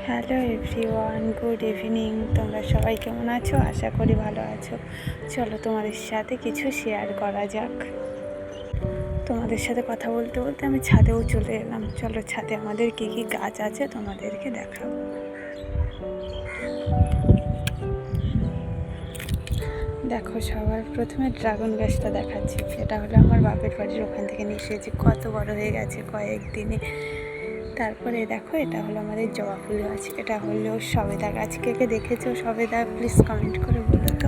Hello everyone, good evening. তোমরা সবাই কেমন আছো? আশা করি ভালো আছো। চলো তোমাদের সাথে কিছু শেয়ার করা যাক। তোমাদের সাথে কথা বলতে বলতে আমি ছাদেও চলে এলাম। চলো ছাদে আমাদের কী কী গাছ আছে তোমাদেরকে দেখাবো। দেখো, সবার প্রথমে ড্রাগন গাছটা দেখাচ্ছি। এটা হলো আমার বাপের বাড়ির ওখান থেকে নিয়ে এসেছি, কত বড় হয়ে গেছে কয়েকদিনে। তারপরে দেখো, এটা হলো আমাদের জবা ফুল গাছ। এটা হলো সবেদা গাছ। কে কে দেখেছো সবেদা? প্লিজ কমেন্ট করে বলো তো।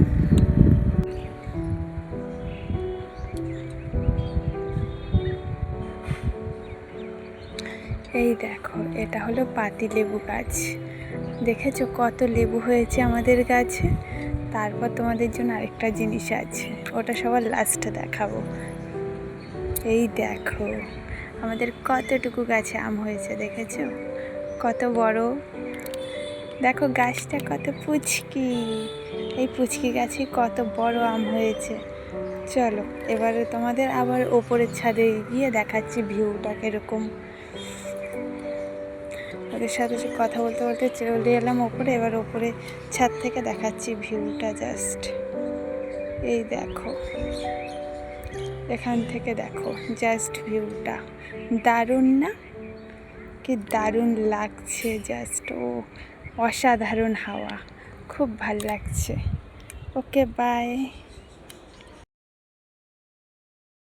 এই দেখো, এটা হলো পাতি লেবু গাছ। দেখেছো কত লেবু হয়েছে আমাদের গাছে। তারপর তোমাদের জন্য আরেকটা জিনিস আছে, ওটা সবার লাস্টে দেখাবো। এই দেখো আমাদের কতটুকু গাছে আম হয়েছে, দেখেছো কত বড়। দেখো গাছটা কত পুচকি। এই পুচকি গাছে কত বড় আম হয়েছে। চলো এবারে তোমাদের আবার ওপরের ছাদে গিয়ে দেখাচ্ছি ভিউটা কীরকম। ওদের সাথে কথা বলতে বলতে চলে এলাম ওপরে। এবার ওপরে ছাদ থেকে দেখাচ্ছি ভিউটা জাস্ট। এই দেখো, এখান থেকে দেখো জাস্ট ভিউটা দারুণ না? কি দারুণ লাগছে জাস্ট। অসাধারণ হাওয়া, খুব ভাল লাগছে। Okay bye.